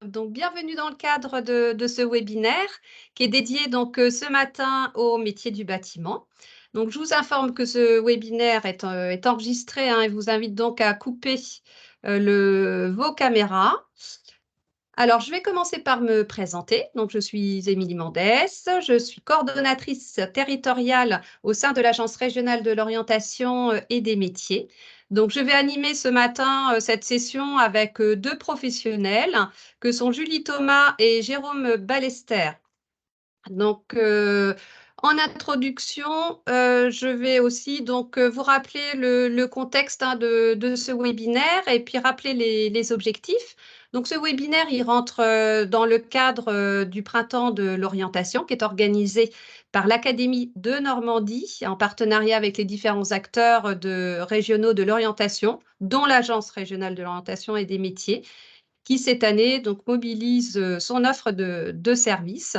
Donc, bienvenue dans le cadre de ce webinaire qui est dédié donc ce matin au métier du bâtiment. Donc, je vous informe que ce webinaire est enregistré et vous invite donc à couper vos caméras. Alors, je vais commencer par me présenter. Donc, je suis Émilie Mendès, je suis coordonnatrice territoriale au sein de l'Agence régionale de l'orientation et des métiers. Donc, je vais animer ce matin cette session avec deux professionnels que sont Julie Thomas et Jérôme Ballester. Donc, en introduction, je vais aussi donc vous rappeler le contexte de ce webinaire et puis rappeler les objectifs. Donc, ce webinaire, il rentre dans le cadre du printemps de l'orientation qui est organisé par l'Académie de Normandie en partenariat avec les différents acteurs régionaux de l'orientation, dont l'Agence régionale de l'orientation et des métiers, qui cette année donc mobilise son offre de services.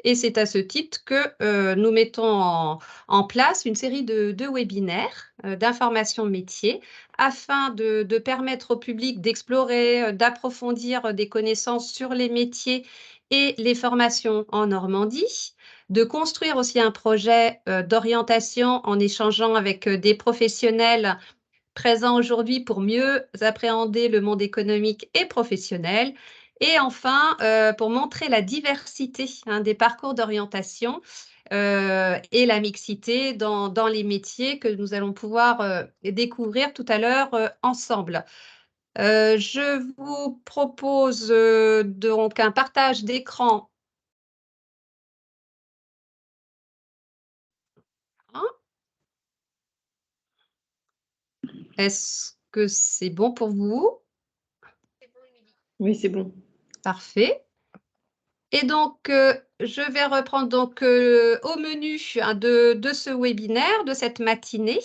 Et c'est à ce titre que nous mettons en place une série de webinaires d'information métier afin de permettre au public d'explorer, d'approfondir des connaissances sur les métiers et les formations en Normandie, de construire aussi un projet d'orientation en échangeant avec des professionnels présents aujourd'hui pour mieux appréhender le monde économique et professionnel. Et enfin, pour montrer la diversité des parcours d'orientation et la mixité dans les métiers que nous allons pouvoir découvrir tout à l'heure ensemble. Je vous propose donc un partage d'écran. Est-ce que c'est bon pour vous? Oui, c'est bon. Parfait. Et donc, je vais reprendre donc, au menu de ce webinaire, de cette matinée,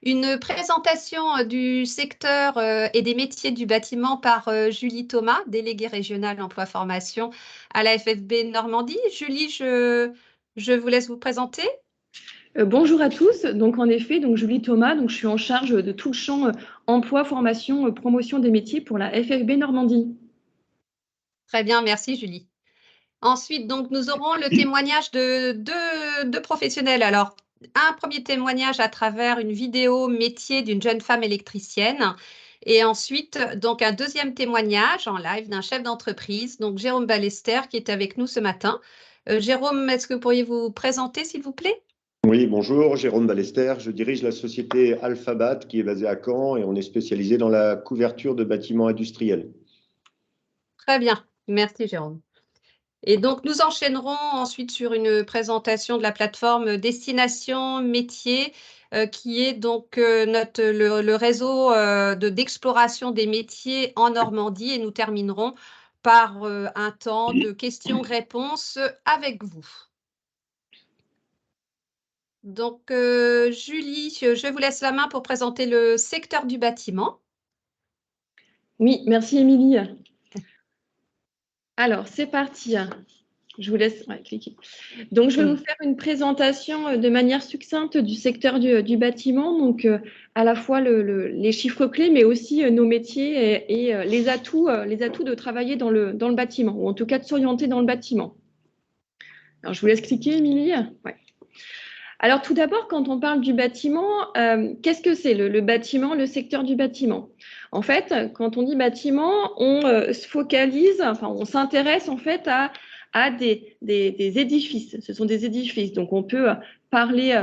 une présentation du secteur et des métiers du bâtiment par Julie Thomas, déléguée régionale emploi formation à la FFB Normandie. Julie, je vous laisse vous présenter. Bonjour à tous. Donc en effet, donc Julie Thomas, donc je suis en charge de tout le champ emploi, formation, promotion des métiers pour la FFB Normandie. Très bien, merci Julie. Ensuite, donc, nous aurons le témoignage de deux professionnels. Alors, un premier témoignage à travers une vidéo métier d'une jeune femme électricienne. Et ensuite, donc, un deuxième témoignage en live d'un chef d'entreprise, donc Jérôme Ballester, qui est avec nous ce matin. Jérôme, est-ce que vous pourriez vous présenter, s'il vous plaît? Oui, bonjour, Jérôme Ballester. Je dirige la société Alphabat qui est basée à Caen et on est spécialisé dans la couverture de bâtiments industriels. Très bien, merci Jérôme. Et donc, nous enchaînerons ensuite sur une présentation de la plateforme Destination Métiers, qui est donc le réseau d'exploration des métiers en Normandie. Et nous terminerons par un temps de questions-réponses avec vous. Donc, Julie, je vous laisse la main pour présenter le secteur du bâtiment. Oui, merci Émilie. Alors, c'est parti. Je vous laisse cliquer. Donc, je vais vous faire une présentation de manière succincte du secteur du bâtiment, donc à la fois les chiffres clés, mais aussi nos métiers et les atouts de travailler dans le bâtiment, ou en tout cas de s'orienter dans le bâtiment. Alors, je vous laisse cliquer, Émilie. Ouais. Alors, tout d'abord, quand on parle du bâtiment, qu'est-ce que c'est le bâtiment, le secteur du bâtiment? En fait, quand on dit bâtiment, on se focalise, enfin, on s'intéresse en fait à des édifices. Ce sont des édifices. Donc, on peut parler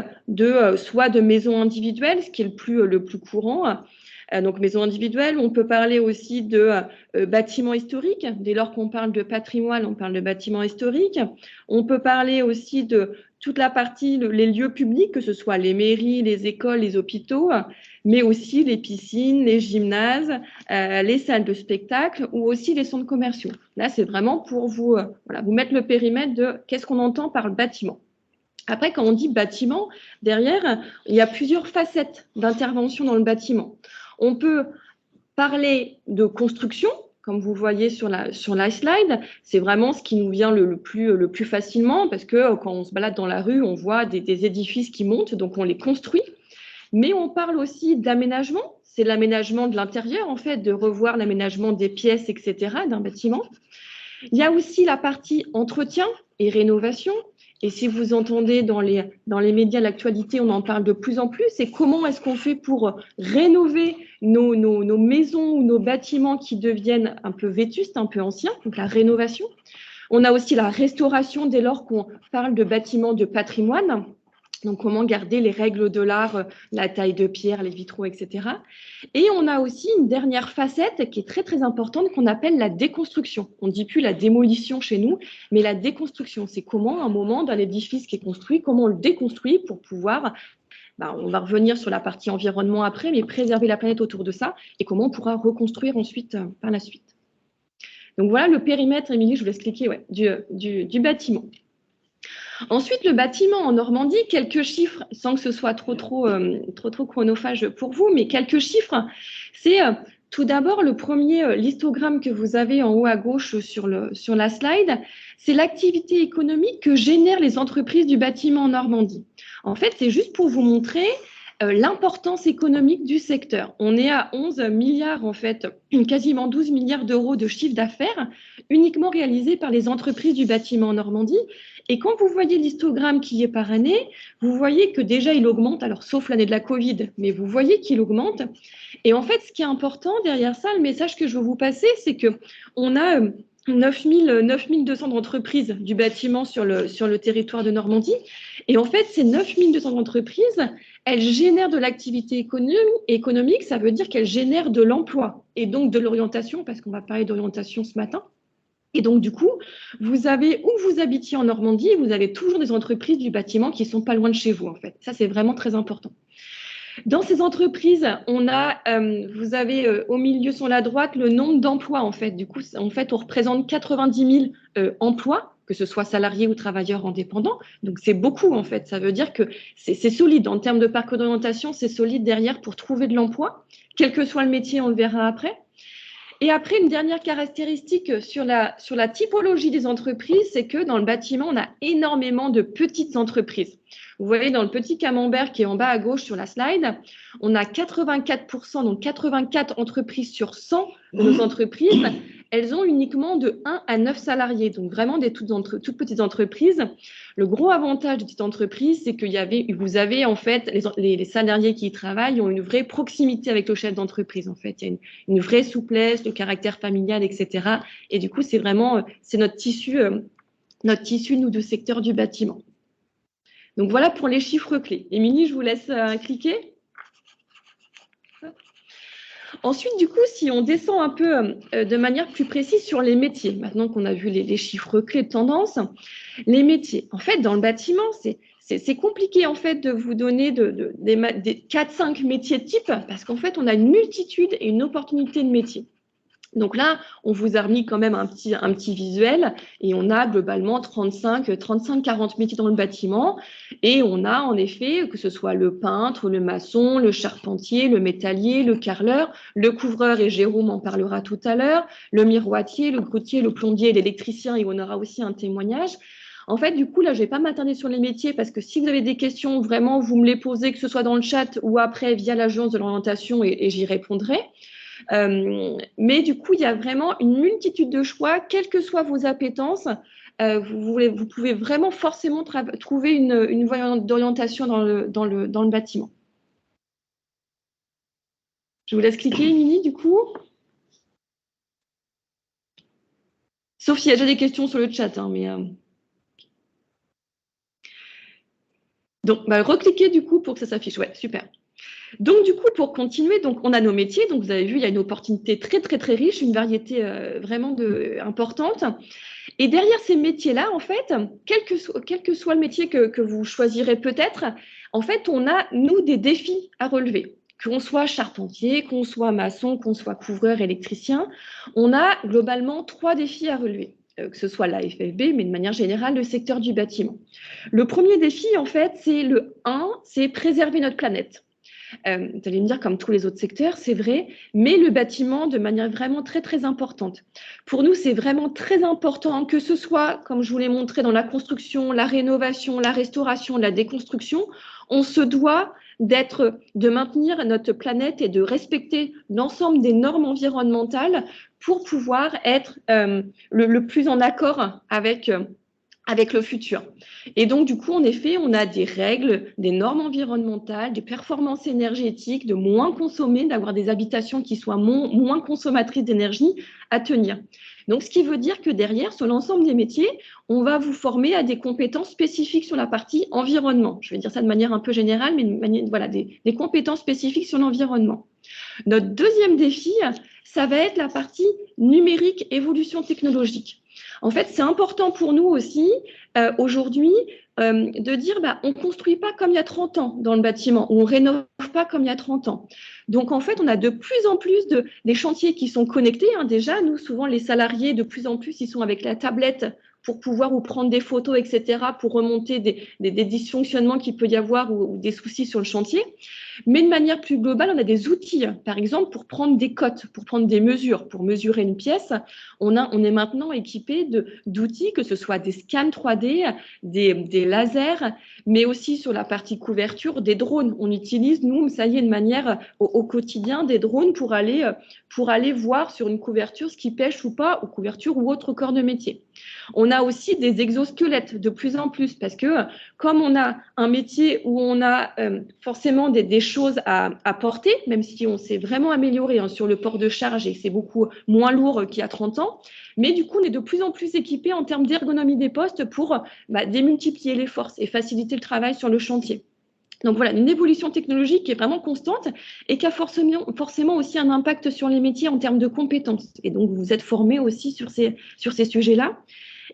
soit de maisons individuelles, ce qui est le plus courant. Donc, maisons individuelles, on peut parler aussi de bâtiments historiques. Dès lors qu'on parle de patrimoine, on parle de bâtiments historiques. On peut parler aussi de toute la partie, les lieux publics, que ce soit les mairies, les écoles, les hôpitaux, mais aussi les piscines, les gymnases, les salles de spectacle ou aussi les centres commerciaux. Là, c'est vraiment pour vous mettre le périmètre de qu'est-ce qu'on entend par le bâtiment. Après, quand on dit bâtiment, derrière, il y a plusieurs facettes d'intervention dans le bâtiment. On peut parler de construction, comme vous voyez sur la slide, c'est vraiment ce qui nous vient le plus facilement parce que quand on se balade dans la rue, on voit des édifices qui montent, donc on les construit. Mais on parle aussi d'aménagement, c'est l'aménagement de l'intérieur, en fait, de revoir l'aménagement des pièces, etc., d'un bâtiment. Il y a aussi la partie entretien et rénovation. Et si vous entendez dans les médias l'actualité, on en parle de plus en plus. C'est comment est-ce qu'on fait pour rénover nos maisons ou nos bâtiments qui deviennent un peu vétustes, un peu anciens, donc la rénovation. On a aussi la restauration dès lors qu'on parle de bâtiments de patrimoine. Donc, comment garder les règles de l'art, la taille de pierre, les vitraux, etc. Et on a aussi une dernière facette qui est très, très importante qu'on appelle la déconstruction. On ne dit plus la démolition chez nous, mais la déconstruction. C'est comment, à un moment, dans l'édifice qui est construit, comment on le déconstruit pour pouvoir, on va revenir sur la partie environnement après, mais préserver la planète autour de ça et comment on pourra reconstruire ensuite, par la suite. Donc, voilà le périmètre, Émilie, je vous laisse cliquer, du bâtiment. Ensuite, le bâtiment en Normandie, quelques chiffres, sans que ce soit trop chronophage pour vous, mais quelques chiffres. C'est tout d'abord le premier listogramme que vous avez en haut à gauche sur la slide. C'est l'activité économique que génèrent les entreprises du bâtiment en Normandie. En fait, c'est juste pour vous montrer l'importance économique du secteur. On est à 11 milliards, en fait, quasiment 12 milliards d'euros de chiffre d'affaires uniquement réalisés par les entreprises du bâtiment en Normandie. Et quand vous voyez l'histogramme qui est par année, vous voyez que déjà il augmente, alors sauf l'année de la Covid, mais vous voyez qu'il augmente. Et en fait, ce qui est important derrière ça, le message que je veux vous passer, c'est qu'on a 9200 entreprises du bâtiment sur le territoire de Normandie. Et en fait, ces 9200 entreprises, elles génèrent de l'activité économique, ça veut dire qu'elles génèrent de l'emploi et donc de l'orientation, parce qu'on va parler d'orientation ce matin. Et donc, du coup, vous avez, où vous habitiez en Normandie, vous avez toujours des entreprises du bâtiment qui ne sont pas loin de chez vous, en fait. Ça, c'est vraiment très important. Dans ces entreprises, on a, vous avez au milieu sur la droite le nombre d'emplois, en fait. Du coup, en fait, on représente 90 000 emplois, que ce soit salariés ou travailleurs indépendants. Donc, c'est beaucoup, en fait. Ça veut dire que c'est solide. En termes de parcours d'orientation, c'est solide derrière pour trouver de l'emploi, quel que soit le métier, on le verra après. Et après, une dernière caractéristique sur la typologie des entreprises, c'est que dans le bâtiment, on a énormément de petites entreprises. Vous voyez, dans le petit camembert qui est en bas à gauche sur la slide, on a 84%, donc 84 entreprises sur 100 de nos entreprises. Elles ont uniquement de 1 à 9 salariés, donc vraiment des toutes petites entreprises. Le gros avantage des petites entreprises, c'est que vous avez en fait, les salariés qui y travaillent ont une vraie proximité avec le chef d'entreprise. En fait, il y a une vraie souplesse, le caractère familial, etc. Et du coup, c'est notre tissu, nous, du secteur du bâtiment. Donc voilà pour les chiffres clés. Émilie, je vous laisse cliquer. Ensuite, du coup, si on descend un peu de manière plus précise sur les métiers, maintenant qu'on a vu les chiffres clés de tendance, les métiers. En fait, dans le bâtiment, c'est compliqué en fait de vous donner des 4-5 métiers types parce qu'en fait, on a une multitude et une opportunité de métiers. Donc là, on vous a remis quand même un petit visuel et on a globalement 35-40 métiers dans le bâtiment et on a en effet, que ce soit le peintre, le maçon, le charpentier, le métallier, le carreleur, le couvreur, et Jérôme en parlera tout à l'heure, le miroitier, le grutier, le plombier, l'électricien, et on aura aussi un témoignage. En fait, du coup, là, je ne vais pas m'attarder sur les métiers parce que si vous avez des questions, vraiment, vous me les posez, que ce soit dans le chat ou après via l'agence de l'orientation et j'y répondrai. Mais du coup, il y a vraiment une multitude de choix, quelles que soient vos appétences. Vous pouvez vraiment forcément trouver une voie d'orientation dans le bâtiment. Je vous laisse cliquer, Émilie, du coup. Sauf s'il y a déjà des questions sur le chat. Hein, mais, Donc, recliquez du coup pour que ça s'affiche. Ouais, super. Donc, du coup, pour continuer, donc, on a nos métiers. Donc, vous avez vu, il y a une opportunité très, très, très riche, une variété vraiment importante. Et derrière ces métiers-là, en fait, quel que soit le métier que vous choisirez peut-être, en fait, on a, nous, des défis à relever. Qu'on soit charpentier, qu'on soit maçon, qu'on soit couvreur, électricien, on a globalement 3 défis à relever. Que ce soit la FFB, mais de manière générale, le secteur du bâtiment. Le premier défi, en fait, c'est le 1, c'est préserver notre planète. Vous allez me dire, comme tous les autres secteurs, c'est vrai, mais le bâtiment de manière vraiment très, très importante. Pour nous, c'est vraiment très important que ce soit, comme je vous l'ai montré, dans la construction, la rénovation, la restauration, la déconstruction, on se doit de maintenir notre planète et de respecter l'ensemble des normes environnementales pour pouvoir être le plus en accord avec le futur. Et donc, du coup, en effet, on a des règles, des normes environnementales, des performances énergétiques, de moins consommer, d'avoir des habitations qui soient moins consommatrices d'énergie à tenir. Donc, ce qui veut dire que derrière, sur l'ensemble des métiers, on va vous former à des compétences spécifiques sur la partie environnement. Je vais dire ça de manière un peu générale, mais voilà, des compétences spécifiques sur l'environnement. Notre deuxième défi, ça va être la partie numérique, évolution technologique. En fait, c'est important pour nous aussi, aujourd'hui, de dire on ne construit pas comme il y a 30 ans dans le bâtiment, ou on ne rénove pas comme il y a 30 ans. Donc, en fait, on a de plus en plus des chantiers qui sont connectés. Déjà, nous, souvent, les salariés, de plus en plus, ils sont avec la tablette pour pouvoir ou prendre des photos, etc., pour remonter des dysfonctionnements qu'il peut y avoir ou des soucis sur le chantier. Mais de manière plus globale, on a des outils, par exemple, pour prendre des cotes, pour prendre des mesures, pour mesurer une pièce. On est maintenant équipé d'outils, que ce soit des scans 3D, des lasers, mais aussi sur la partie couverture, des drones. On utilise, nous, ça y est, de manière au quotidien, des drones pour aller voir sur une couverture ce qui pêche ou pas, ou couverture ou autre corps de métier. On a aussi des exosquelettes de plus en plus parce que comme on a un métier où on a forcément des choses à porter, même si on s'est vraiment amélioré sur le port de charge et que c'est beaucoup moins lourd qu'il y a 30 ans, mais du coup, on est de plus en plus équipé en termes d'ergonomie des postes pour démultiplier les forces et faciliter le travail sur le chantier. Donc voilà, une évolution technologique qui est vraiment constante et qui a forcément aussi un impact sur les métiers en termes de compétences. Et donc, vous êtes formés aussi sur ces sujets-là.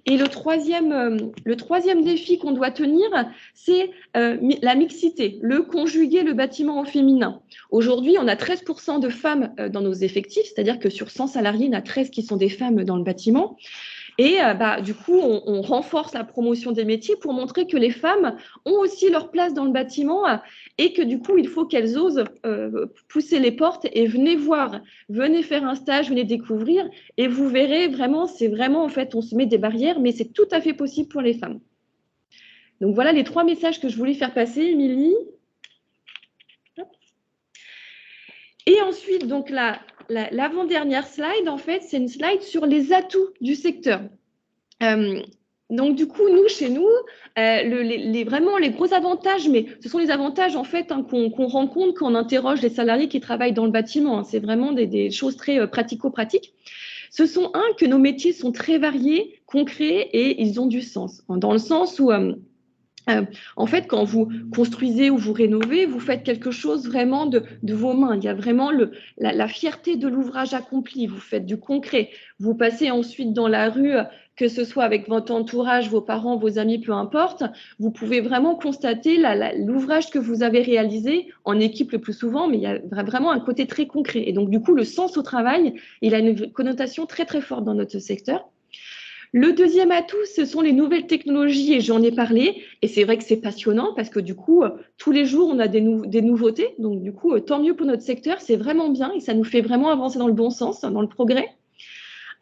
Et le troisième défi qu'on doit tenir, c'est la mixité, le conjuguer le bâtiment au féminin. Aujourd'hui, on a 13% de femmes dans nos effectifs, c'est-à-dire que sur 100 salariés, il y en a 13 qui sont des femmes dans le bâtiment. Et du coup, on renforce la promotion des métiers pour montrer que les femmes ont aussi leur place dans le bâtiment et que du coup, il faut qu'elles osent pousser les portes et venez voir, venez faire un stage, venez découvrir et vous verrez vraiment, c'est vraiment en fait, on se met des barrières, mais c'est tout à fait possible pour les femmes. Donc voilà les 3 messages que je voulais faire passer, Émilie. Et ensuite, donc l'avant-dernière slide, en fait, c'est une slide sur les atouts du secteur. Donc, du coup, chez nous, vraiment les gros avantages, mais ce sont les avantages, en fait, qu'on rencontre quand on interroge les salariés qui travaillent dans le bâtiment. C'est vraiment des choses très pratico-pratiques. Ce sont, que nos métiers sont très variés, concrets et ils ont du sens. Dans le sens où... en fait, quand vous construisez ou vous rénovez, vous faites quelque chose vraiment de vos mains. Il y a vraiment la fierté de l'ouvrage accompli. Vous faites du concret. Vous passez ensuite dans la rue, que ce soit avec votre entourage, vos parents, vos amis, peu importe. Vous pouvez vraiment constater l'ouvrage que vous avez réalisé en équipe le plus souvent, mais il y a vraiment un côté très concret. Et donc, du coup, le sens au travail, il a une connotation très, très forte dans notre secteur. Le deuxième atout, ce sont les nouvelles technologies et j'en ai parlé et c'est vrai que c'est passionnant parce que du coup, tous les jours, on a des nouveautés. Donc du coup, tant mieux pour notre secteur, c'est vraiment bien et ça nous fait vraiment avancer dans le bon sens, dans le progrès.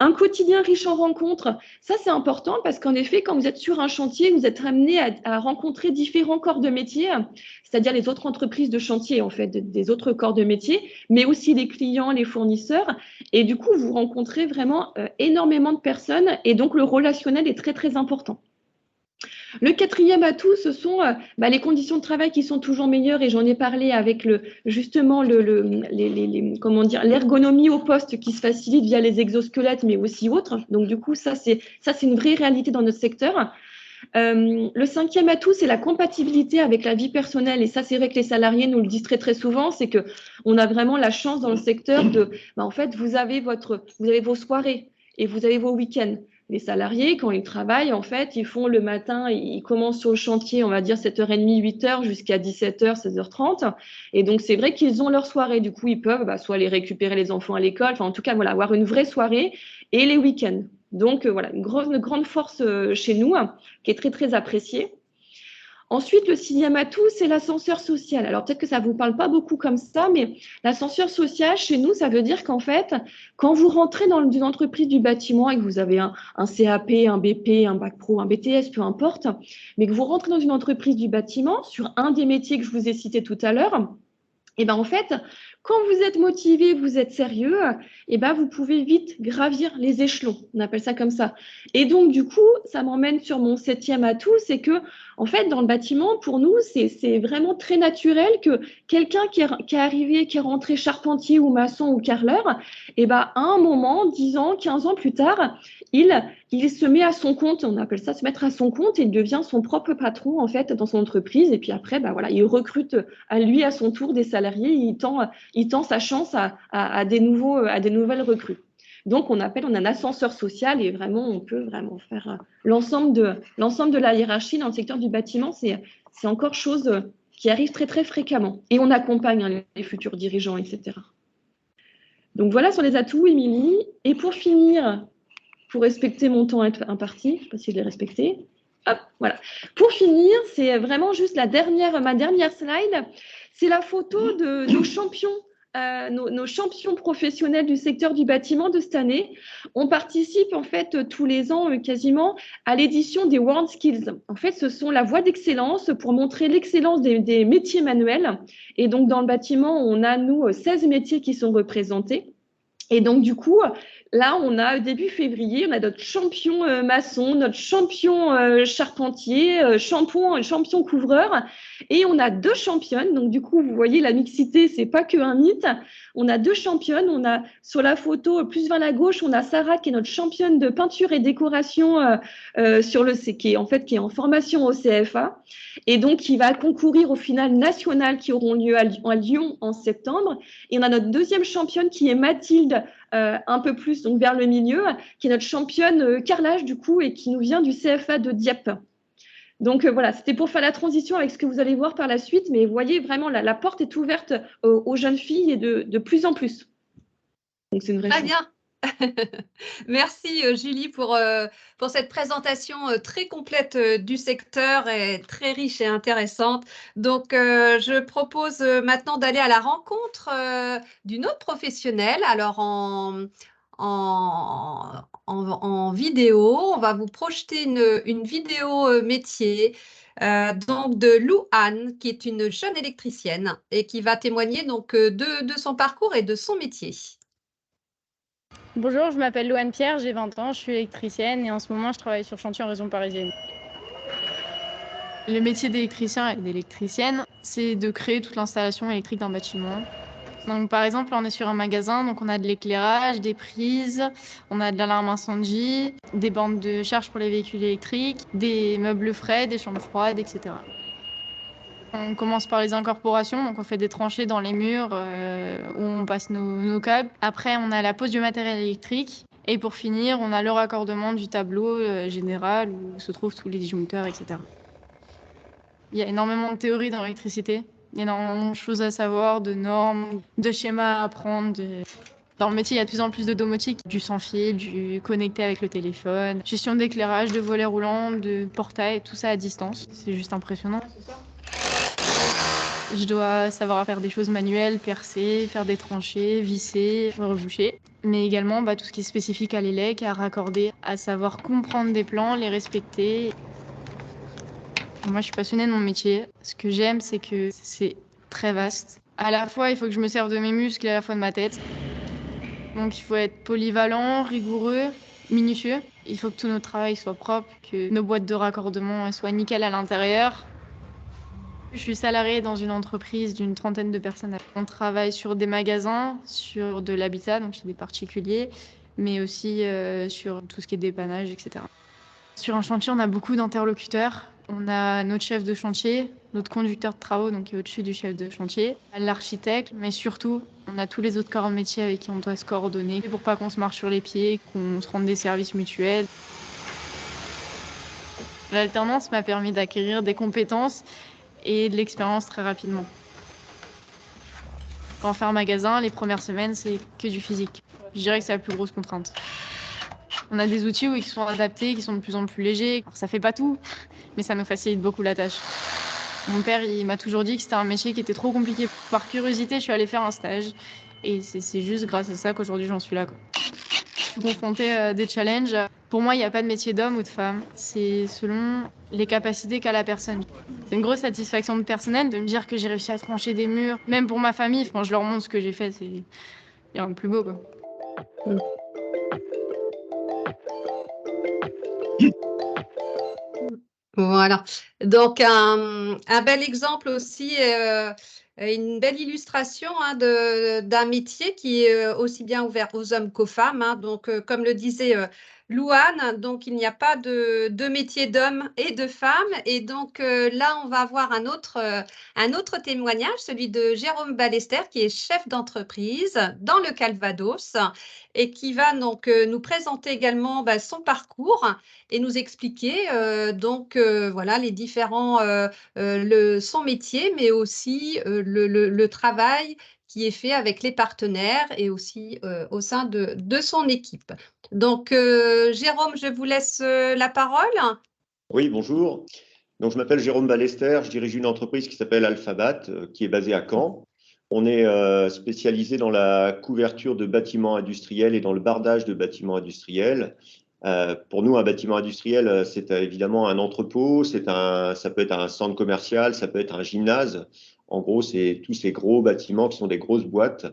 Un quotidien riche en rencontres, ça c'est important parce qu'en effet, quand vous êtes sur un chantier, vous êtes amené à rencontrer différents corps de métier, c'est-à-dire les autres entreprises de chantier, en fait, des autres corps de métier, mais aussi les clients, les fournisseurs. Et du coup, vous rencontrez vraiment énormément de personnes et donc le relationnel est très, très important. Le quatrième atout, ce sont les conditions de travail qui sont toujours meilleures et j'en ai parlé avec justement l'ergonomie au poste qui se facilite via les exosquelettes mais aussi autres. Donc du coup, ça c'est une vraie réalité dans notre secteur. Le cinquième atout, c'est la compatibilité avec la vie personnelle et ça c'est vrai que les salariés nous le disent très très souvent, c'est que on a vraiment la chance dans le secteur de, en fait, vous avez vos soirées et vous avez vos week-ends. Les salariés, quand ils travaillent, en fait, ils font le matin, ils commencent sur le chantier, on va dire 7h30, 8h jusqu'à 17h, 16h30. Et donc, c'est vrai qu'ils ont leur soirée. Du coup, ils peuvent soit aller récupérer les enfants à l'école, enfin, en tout cas, voilà, avoir une vraie soirée et les week-ends. Donc, voilà, une grande force chez nous qui est très, très appréciée. Ensuite, le sixième atout, c'est l'ascenseur social. Alors, peut-être que ça ne vous parle pas beaucoup comme ça, mais l'ascenseur social, chez nous, ça veut dire qu'en fait, quand vous rentrez dans une entreprise du bâtiment et que vous avez un CAP, un BP, un bac pro, un BTS, peu importe, mais que vous rentrez dans une entreprise du bâtiment, sur un des métiers que je vous ai cités tout à l'heure, Et ben en fait, quand vous êtes motivé, vous êtes sérieux, et ben vous pouvez vite gravir les échelons. On appelle ça comme ça. Et donc du coup, ça m'emmène sur mon 7e atout, c'est que en fait dans le bâtiment, pour nous, c'est vraiment très naturel que quelqu'un qui est arrivé, qui est rentré charpentier ou maçon ou carreleur, et ben à un moment, 10 ans, 15 ans plus tard, il se met à son compte. On appelle ça se mettre à son compte, et il devient son propre patron en fait dans son entreprise. Et puis après, ben voilà, il recrute à lui à son tour des salariés, il tend sa chance à des nouvelles recrues. Donc, on a un ascenseur social et vraiment, on peut vraiment faire l'ensemble de la hiérarchie dans le secteur du bâtiment. C'est encore chose qui arrive très, très fréquemment. Et on accompagne les futurs dirigeants, etc. Donc, voilà sur les atouts, Émilie. Et pour finir, pour respecter mon temps imparti, je ne sais pas si je l'ai respecté. Hop, voilà. Pour finir, c'est vraiment juste ma dernière slide. C'est la photo de nos champions, nos champions professionnels du secteur du bâtiment de cette année. On participe en fait tous les ans quasiment à l'édition des World Skills. En fait, ce sont la voie d'excellence pour montrer l'excellence des métiers manuels. Et donc, dans le bâtiment, on a, nous, 16 métiers qui sont représentés. Et donc, du coup, là, on a début février, on a notre champion maçon, notre champion charpentier, champion couvreur, et on a 2 championnes. Donc, du coup, vous voyez, la mixité, c'est pas qu'un mythe. On a 2 championnes. On a sur la photo plus vers la gauche, on a Sarah qui est notre championne de peinture et décoration qui est en formation au CFA, et donc qui va concourir au final national qui auront lieu à Lyon en septembre. Et on a notre 2e championne qui est Mathilde, un peu plus donc vers le milieu, qui est notre championne carrelage du coup et qui nous vient du CFA de Dieppe. Donc voilà, c'était pour faire la transition avec ce que vous allez voir par la suite, mais vous voyez vraiment la porte est ouverte aux jeunes filles et de plus en plus. Donc c'est une vraie Très chance. bien. Merci Julie pour cette présentation très complète du secteur et très riche et intéressante. Donc, je propose maintenant d'aller à la rencontre d'une autre professionnelle. Alors, en vidéo, on va vous projeter une vidéo métier donc de Lou Anne, qui est une jeune électricienne et qui va témoigner donc de son parcours et de son métier. Bonjour, je m'appelle Louane Pierre, j'ai 20 ans, je suis électricienne et en ce moment je travaille sur chantier en région parisienne. Le métier d'électricien et d'électricienne, c'est de créer toute l'installation électrique d'un bâtiment. Donc par exemple, là, on est sur un magasin, donc on a de l'éclairage, des prises, on a de l'alarme incendie, des bandes de charge pour les véhicules électriques, des meubles frais, des chambres froides, etc. On commence par les incorporations, donc on fait des tranchées dans les murs où on passe nos câbles. Après, on a la pose du matériel électrique. Et pour finir, on a le raccordement du tableau général où se trouvent tous les disjoncteurs, etc. Il y a énormément de théories dans l'électricité, énormément de choses à savoir, de normes, de schémas à apprendre. Dans le métier, il y a de plus en plus de domotique, du sans fil, du connecté avec le téléphone, gestion d'éclairage, de volets roulants, de portail, tout ça à distance. C'est juste impressionnant. Je dois savoir faire des choses manuelles, percer, faire des tranchées, visser, reboucher. Mais également tout ce qui est spécifique à l'élec, à raccorder, à savoir comprendre des plans, les respecter. Moi, je suis passionnée de mon métier. Ce que j'aime, c'est que c'est très vaste. À la fois, il faut que je me serve de mes muscles et à la fois de ma tête. Donc, il faut être polyvalent, rigoureux, minutieux. Il faut que tout notre travail soit propre, que nos boîtes de raccordement soient nickel à l'intérieur. Je suis salariée dans une entreprise d'une 30aine de personnes. On travaille sur des magasins, sur de l'habitat, donc chez des particuliers, mais aussi sur tout ce qui est dépannage, etc. Sur un chantier, on a beaucoup d'interlocuteurs. On a notre chef de chantier, notre conducteur de travaux, donc qui est au-dessus du chef de chantier, l'architecte, mais surtout, on a tous les autres corps de métier avec qui on doit se coordonner pour pas qu'on se marche sur les pieds, qu'on se rende des services mutuels. L'alternance m'a permis d'acquérir des compétences et de l'expérience très rapidement. Quand faire un magasin, les premières semaines, c'est que du physique. Je dirais que c'est la plus grosse contrainte. On a des outils qui sont adaptés, qui sont de plus en plus légers. Alors, ça fait pas tout, mais ça nous facilite beaucoup la tâche. Mon père, il m'a toujours dit que c'était un métier qui était trop compliqué. Par curiosité, je suis allée faire un stage. Et c'est juste grâce à ça qu'aujourd'hui, j'en suis là. Je suis confrontée à des challenges. Pour moi, il n'y a pas de métier d'homme ou de femme. C'est selon les capacités qu'a la personne. C'est une grosse satisfaction personnelle de me dire que j'ai réussi à trancher des murs. Même pour ma famille, quand je leur montre ce que j'ai fait, c'est rien de plus beau, quoi. Voilà. Donc, un bel exemple aussi, une belle illustration hein, d'un métier qui est aussi bien ouvert aux hommes qu'aux femmes. Hein. Donc, comme le disait Louane, donc il n'y a pas de métier d'hommes et de femmes. Et donc là, on va avoir un autre témoignage, celui de Jérôme Ballester, qui est chef d'entreprise dans le Calvados et qui va donc nous présenter également son parcours et nous expliquer voilà les différents son métier, mais aussi le travail qui est fait avec les partenaires et aussi au sein de son équipe. Donc, Jérôme, je vous laisse la parole. Oui, bonjour. Donc, je m'appelle Jérôme Ballester, je dirige une entreprise qui s'appelle Alphabat, qui est basée à Caen. On est spécialisé dans la couverture de bâtiments industriels et dans le bardage de bâtiments industriels. Pour nous, un bâtiment industriel, c'est évidemment un entrepôt, ça peut être un centre commercial, ça peut être un gymnase. En gros, c'est tous ces gros bâtiments qui sont des grosses boîtes.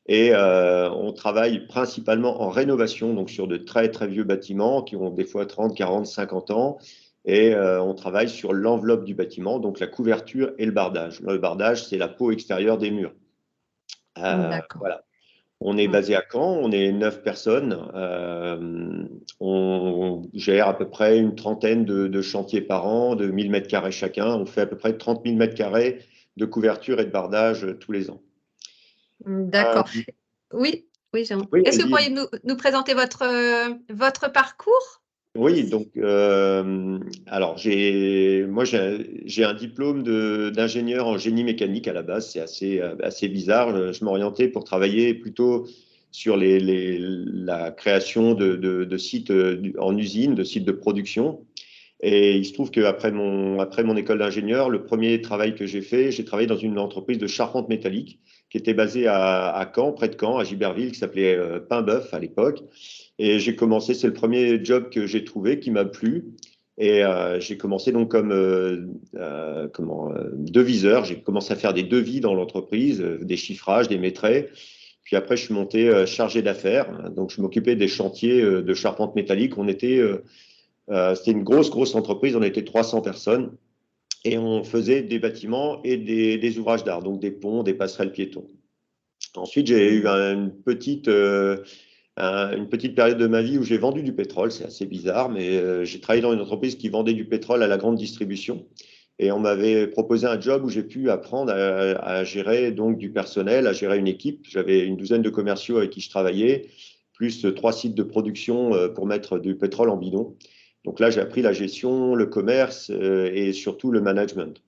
Et on travaille principalement en rénovation, donc sur de très, très vieux bâtiments qui ont des fois 30, 40, 50 ans. Et on travaille sur l'enveloppe du bâtiment, donc la couverture et le bardage. Le bardage, c'est la peau extérieure des murs. D'accord. Voilà. On est basé à Caen, on est 9 personnes. On gère à peu près une trentaine de chantiers par an, de 1000 mètres carrés chacun. On fait à peu près 30 000 mètres carrés de couverture et de bardage tous les ans. D'accord. Oui, oui, Jérôme. Oui, Est-ce que vous allez-y. pourriez nous présenter votre parcours? Oui, donc, alors moi j'ai un diplôme d'ingénieur en génie mécanique à la base, c'est assez bizarre. Je m'orientais pour travailler plutôt sur la création de sites en usine, de sites de production. Et il se trouve qu'après mon école d'ingénieur, le premier travail que j'ai travaillé dans une entreprise de charpente métallique qui était basée à Caen, près de Caen, à Giberville, qui s'appelait Pain-Bœuf à l'époque. Et j'ai commencé, c'est le premier job que j'ai trouvé qui m'a plu. Et j'ai commencé donc comme deviseur. J'ai commencé à faire des devis dans l'entreprise, des chiffrages, des maîtraits. Puis après, je suis monté chargé d'affaires. Donc, je m'occupais des chantiers de charpente métallique. C'était une grosse entreprise. On était 300 personnes. Et on faisait des bâtiments et des ouvrages d'art, donc des ponts, des passerelles piétons. Ensuite, j'ai eu une petite période de ma vie où j'ai vendu du pétrole, c'est assez bizarre, mais j'ai travaillé dans une entreprise qui vendait du pétrole à la grande distribution. Et on m'avait proposé un job où j'ai pu apprendre à gérer donc du personnel, à gérer une équipe. J'avais une douzaine de commerciaux avec qui je travaillais, plus 3 sites de production pour mettre du pétrole en bidon. Donc là, j'ai appris la gestion, le commerce et surtout le management.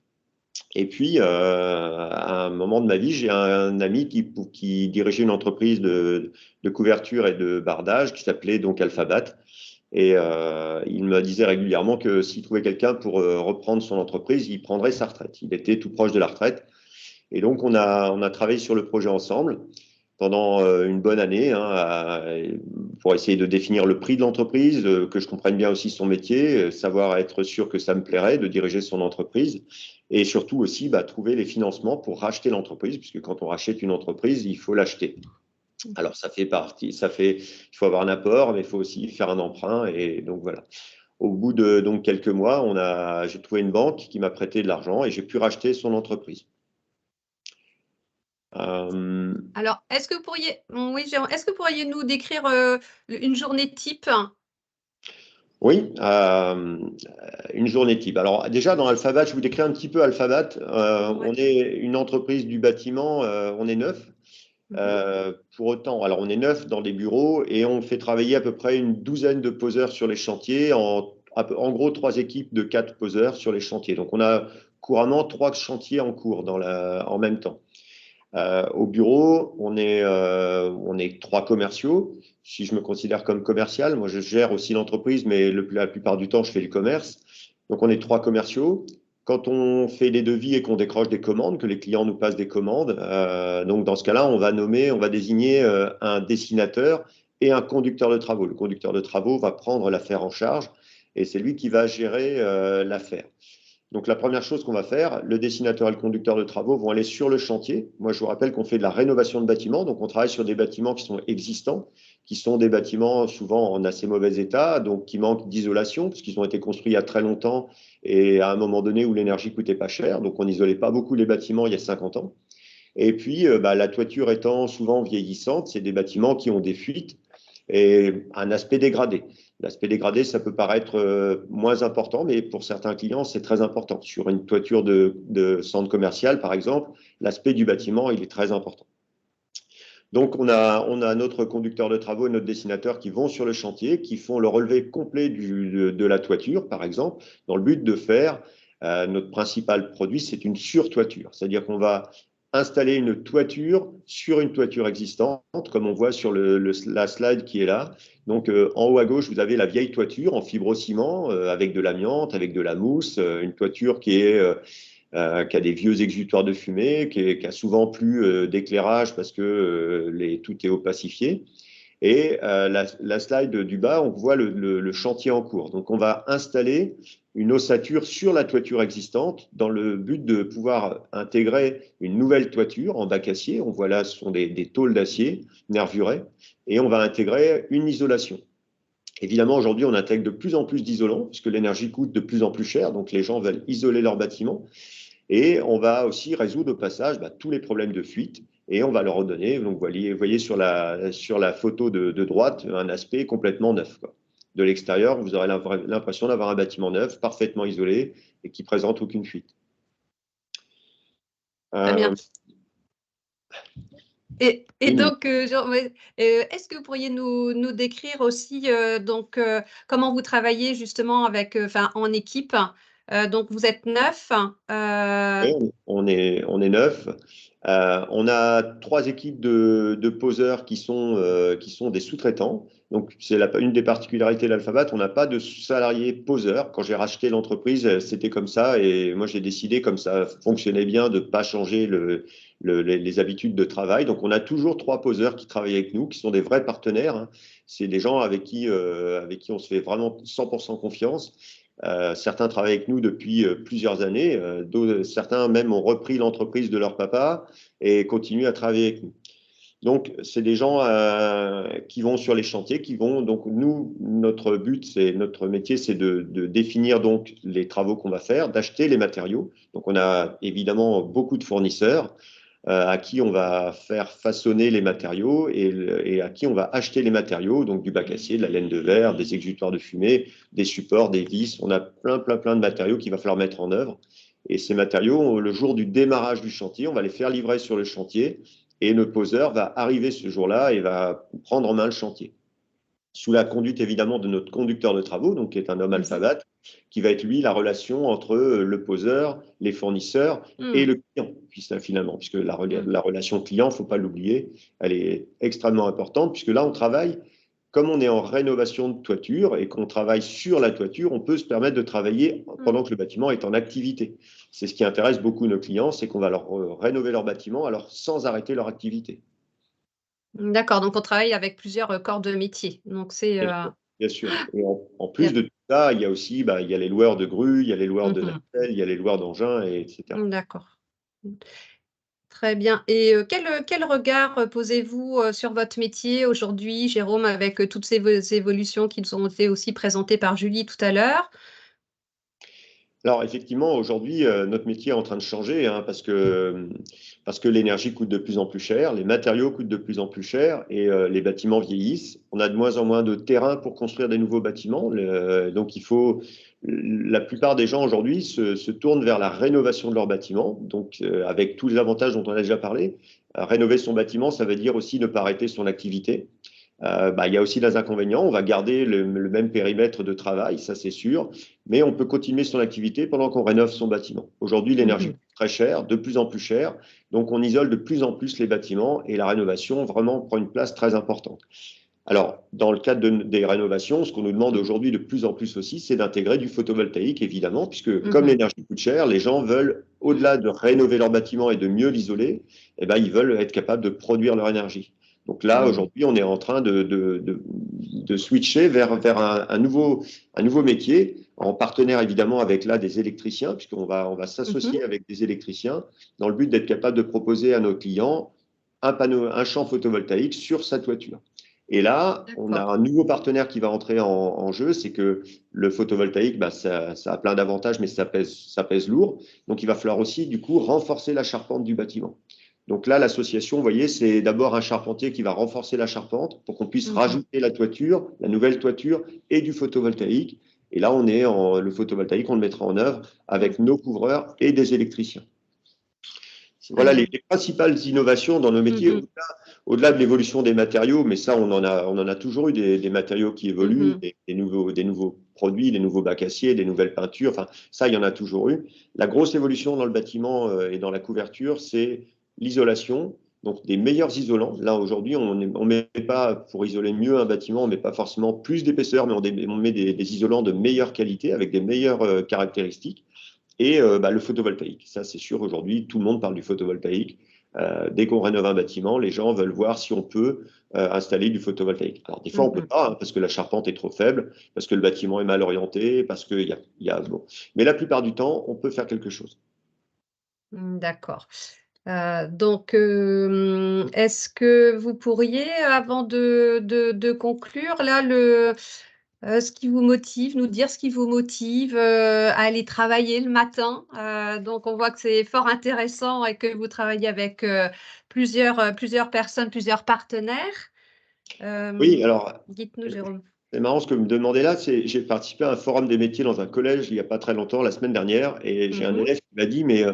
Et puis, à un moment de ma vie, j'ai un ami qui dirigeait une entreprise de couverture et de bardage qui s'appelait donc Alphabat. Et il me disait régulièrement que s'il trouvait quelqu'un pour reprendre son entreprise, il prendrait sa retraite. Il était tout proche de la retraite. Et donc, on a travaillé sur le projet ensemble pendant une bonne année pour essayer de définir le prix de l'entreprise, que je comprenne bien aussi son métier, savoir être sûr que ça me plairait de diriger son entreprise et surtout aussi trouver les financements pour racheter l'entreprise, puisque quand on rachète une entreprise, il faut l'acheter. Alors, il faut avoir un apport, mais il faut aussi faire un emprunt. Et donc, voilà. Au bout de donc, quelques mois, j'ai trouvé une banque qui m'a prêté de l'argent et j'ai pu racheter son entreprise. Alors, est-ce que vous pourriez, oui, Jérôme, est-ce que vous pourriez nous décrire une journée type? Oui, une journée type. Alors déjà dans Alphabat, je vous décris un petit peu Alphabat. On est une entreprise du bâtiment, on est 9. Pour autant, alors on est 9 dans les bureaux et on fait travailler à peu près une douzaine de poseurs sur les chantiers, en gros 3 équipes de 4 poseurs sur les chantiers. Donc on a couramment 3 chantiers en cours en même temps. Au bureau, on est 3 commerciaux. Si je me considère comme commercial, moi je gère aussi l'entreprise, mais la plupart du temps je fais le commerce. Donc on est 3 commerciaux. Quand on fait des devis et qu'on décroche des commandes, que les clients nous passent des commandes, donc dans ce cas-là, on va désigner un dessinateur et un conducteur de travaux. Le conducteur de travaux va prendre l'affaire en charge et c'est lui qui va gérer l'affaire. Donc, la première chose qu'on va faire, le dessinateur et le conducteur de travaux vont aller sur le chantier. Moi, je vous rappelle qu'on fait de la rénovation de bâtiments. Donc, on travaille sur des bâtiments qui sont existants, qui sont des bâtiments souvent en assez mauvais état, donc qui manquent d'isolation, puisqu'ils ont été construits il y a très longtemps et à un moment donné où l'énergie coûtait pas cher. Donc, on n'isolait pas beaucoup les bâtiments il y a 50 ans. Et puis, la toiture étant souvent vieillissante, c'est des bâtiments qui ont des fuites et un aspect dégradé. L'aspect dégradé, ça peut paraître moins important, mais pour certains clients, c'est très important. Sur une toiture de centre commercial, par exemple, l'aspect du bâtiment, il est très important. Donc, on a notre conducteur de travaux et notre dessinateur qui vont sur le chantier, qui font le relevé complet de la toiture, par exemple, dans le but de faire notre principal produit, c'est une surtoiture. C'est-à-dire qu'on va installer une toiture sur une toiture existante, comme on voit sur la slide qui est là. Donc, en haut à gauche, vous avez la vieille toiture en fibrociment, avec de l'amiante, avec de la mousse, une toiture qui a des vieux exutoires de fumée, qui a souvent plus d'éclairage parce que tout est opacifié. Et la slide du bas, on voit le chantier en cours. Donc, on va installer une ossature sur la toiture existante dans le but de pouvoir intégrer une nouvelle toiture en bac acier. On voit là, ce sont des tôles d'acier nervurées. Et on va intégrer une isolation. Évidemment, aujourd'hui, on intègre de plus en plus d'isolants, puisque l'énergie coûte de plus en plus cher. Donc, les gens veulent isoler leur bâtiment. Et on va aussi résoudre au passage tous les problèmes de fuite. Et on va leur redonner, donc vous voyez sur la photo de droite, un aspect complètement neuf, quoi. De l'extérieur, vous aurez l'impression d'avoir un bâtiment neuf, parfaitement isolé et qui présente aucune fuite. Très bien. Et donc, est-ce que vous pourriez nous décrire aussi comment vous travaillez justement en équipe? Donc, vous êtes 9. Oui, on est 9. On a 3 équipes de poseurs qui sont des sous-traitants. Donc, c'est une des particularités de l'Alphabat. On n'a pas de salariés poseurs. Quand j'ai racheté l'entreprise, c'était comme ça. Et moi, j'ai décidé, comme ça fonctionnait bien, de ne pas changer les habitudes de travail. Donc, on a toujours 3 poseurs qui travaillent avec nous, qui sont des vrais partenaires, hein. C'est des gens avec qui on se fait vraiment 100% confiance. Certains travaillent avec nous depuis plusieurs années. Certains même ont repris l'entreprise de leur papa et continuent à travailler avec nous. Donc, c'est des gens qui vont sur les chantiers, donc nous, notre métier, c'est de définir donc les travaux qu'on va faire, d'acheter les matériaux. Donc, on a évidemment beaucoup de fournisseurs à qui on va faire façonner les matériaux et à qui on va acheter les matériaux, donc du bac acier, de la laine de verre, des exutoires de fumée, des supports, des vis. On a plein de matériaux qu'il va falloir mettre en œuvre. Et ces matériaux, le jour du démarrage du chantier, on va les faire livrer sur le chantier et le poseur va arriver ce jour-là et va prendre en main le chantier. Sous la conduite évidemment de notre conducteur de travaux, donc qui est un homme Alphabat, qui va être lui la relation entre le poseur, les fournisseurs et le client, finalement, puisque la relation client, il ne faut pas l'oublier, elle est extrêmement importante, puisque là on travaille, comme on est en rénovation de toiture et qu'on travaille sur la toiture, on peut se permettre de travailler pendant que le bâtiment est en activité. C'est ce qui intéresse beaucoup nos clients, c'est qu'on va leur rénover leur bâtiment alors sans arrêter leur activité. D'accord, donc on travaille avec plusieurs corps de métier. Donc c'est Bien sûr. Et en plus de tout ça, il y a aussi il y a les loueurs de grues, il y a les loueurs de nacelles, il y a les loueurs d'engins, etc. D'accord. Très bien. Et quel regard posez-vous sur votre métier aujourd'hui, Jérôme, avec toutes ces évolutions qui nous ont été aussi présentées par Julie tout à l'heure? Alors effectivement, aujourd'hui, notre métier est en train de changer, hein, parce que l'énergie coûte de plus en plus cher, les matériaux coûtent de plus en plus cher et les bâtiments vieillissent. On a de moins en moins de terrain pour construire des nouveaux bâtiments. Donc la plupart des gens aujourd'hui se tournent vers la rénovation de leur bâtiment, donc avec tous les avantages dont on a déjà parlé. Rénover son bâtiment, ça veut dire aussi ne pas arrêter son activité. Il y a aussi des inconvénients. On va garder le même périmètre de travail, ça c'est sûr, mais on peut continuer son activité pendant qu'on rénove son bâtiment. Aujourd'hui, l'énergie coûte très cher, de plus en plus cher, donc on isole de plus en plus les bâtiments et la rénovation vraiment prend une place très importante. Alors, dans le cadre des rénovations, ce qu'on nous demande aujourd'hui de plus en plus aussi, c'est d'intégrer du photovoltaïque, évidemment, puisque comme l'énergie coûte cher, les gens veulent, au-delà de rénover leur bâtiment et de mieux l'isoler, ils veulent être capables de produire leur énergie. Donc là, aujourd'hui, on est en train de switcher vers un nouveau métier en partenaire évidemment avec là des électriciens, puisqu'on va s'associer avec des électriciens dans le but d'être capable de proposer à nos clients un champ photovoltaïque sur sa toiture. Et là, on a un nouveau partenaire qui va entrer en jeu, c'est que le photovoltaïque, ça a plein d'avantages, mais ça pèse lourd. Donc, il va falloir aussi, du coup, renforcer la charpente du bâtiment. Donc là, l'association, vous voyez, c'est d'abord un charpentier qui va renforcer la charpente pour qu'on puisse rajouter la toiture, la nouvelle toiture et du photovoltaïque. Et là, le photovoltaïque, on le mettra en œuvre avec nos couvreurs et des électriciens. Voilà les principales innovations dans nos métiers, au-delà de l'évolution des matériaux, mais ça, on en a toujours eu des matériaux qui évoluent, des nouveaux produits, des nouveaux bacs acier, des nouvelles peintures, enfin, ça, il y en a toujours eu. La grosse évolution dans le bâtiment et dans la couverture, c'est l'isolation, donc des meilleurs isolants. Là, aujourd'hui, on ne met pas, pour isoler mieux un bâtiment, on ne met pas forcément plus d'épaisseur, mais on met des isolants de meilleure qualité, avec des meilleures caractéristiques. Et le photovoltaïque, ça c'est sûr, aujourd'hui, tout le monde parle du photovoltaïque. Dès qu'on rénove un bâtiment, les gens veulent voir si on peut installer du photovoltaïque. Alors des fois, on ne peut pas, parce que la charpente est trop faible, parce que le bâtiment est mal orienté, parce qu'il bon. Mais la plupart du temps, on peut faire quelque chose. D'accord. Donc, est-ce que vous pourriez, avant de conclure, là, ce qui vous motive, nous dire ce qui vous motive à aller travailler le matin? Donc, on voit que c'est fort intéressant et que vous travaillez avec plusieurs personnes, plusieurs partenaires. Oui, alors, Dites-nous, Jérôme. c'est marrant ce que vous me demandez là. J'ai participé à un forum des métiers dans un collège il n'y a pas très longtemps, la semaine dernière, et j'ai un élève qui m'a dit, mais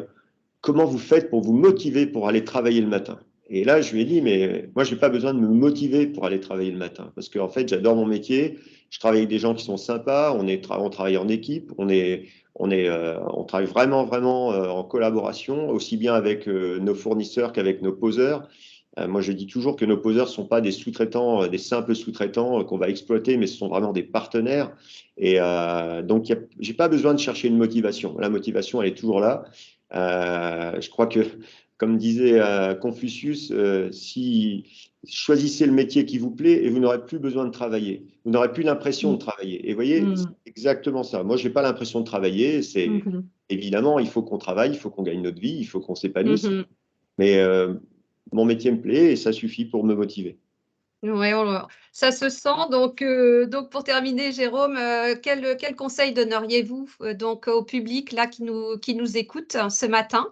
comment vous faites pour vous motiver pour aller travailler le matin? Et là, je lui ai dit, mais moi, je n'ai pas besoin de me motiver pour aller travailler le matin, parce qu'en fait, j'adore mon métier, je travaille avec des gens qui sont sympas, on travaille en équipe, on travaille vraiment, vraiment en collaboration, aussi bien avec nos fournisseurs qu'avec nos poseurs. Moi, je dis toujours que nos poseurs ne sont pas des sous-traitants, des simples sous-traitants qu'on va exploiter, mais ce sont vraiment des partenaires. Et donc, je n'ai pas besoin de chercher une motivation. La motivation, elle est toujours là. Je crois que, comme disait Confucius, si choisissez le métier qui vous plaît et vous n'aurez plus besoin de travailler, vous n'aurez plus l'impression de travailler. Et vous voyez, c'est exactement ça. Moi, je n'ai pas l'impression de travailler. Évidemment, il faut qu'on travaille, il faut qu'on gagne notre vie, il faut qu'on s'épanouisse. Mais mon métier me plaît et ça suffit pour me motiver. Oui, ça se sent. Donc, pour terminer, Jérôme, quel conseil donneriez-vous donc au public là qui nous écoute ce matin,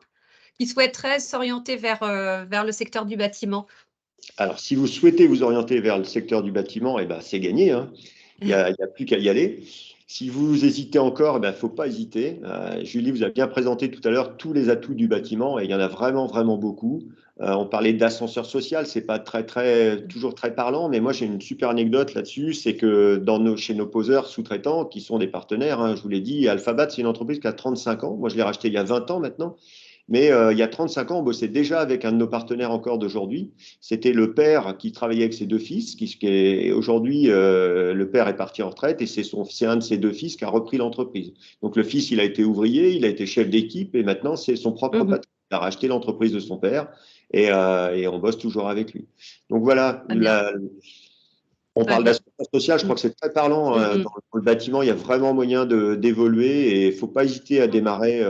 qui souhaiterait s'orienter vers le secteur du bâtiment? Alors, si vous souhaitez vous orienter vers le secteur du bâtiment, eh ben, c'est gagné, hein. Il n'y a plus qu'à y aller. Si vous hésitez encore, il ne faut pas hésiter. Julie vous a bien présenté tout à l'heure tous les atouts du bâtiment et il y en a vraiment, vraiment beaucoup. On parlait d'ascenseur social, ce n'est pas toujours très parlant, mais moi j'ai une super anecdote là-dessus, c'est que chez nos poseurs sous-traitants, qui sont des partenaires, hein, je vous l'ai dit, Alphabat, c'est une entreprise qui a 35 ans. Moi je l'ai racheté il y a 20 ans maintenant. Mais il y a 35 ans, on bossait déjà avec un de nos partenaires encore d'aujourd'hui. C'était le père qui travaillait avec ses deux fils. Aujourd'hui, le père est parti en retraite et c'est un de ses deux fils qui a repris l'entreprise. Donc le fils, il a été ouvrier, il a été chef d'équipe et maintenant c'est son propre patron. Il a racheté l'entreprise de son père et on bosse toujours avec lui. Donc voilà, on parle d'ascenseur social, je crois que c'est très parlant. Dans le bâtiment, il y a vraiment moyen d'évoluer et il ne faut pas hésiter à démarrer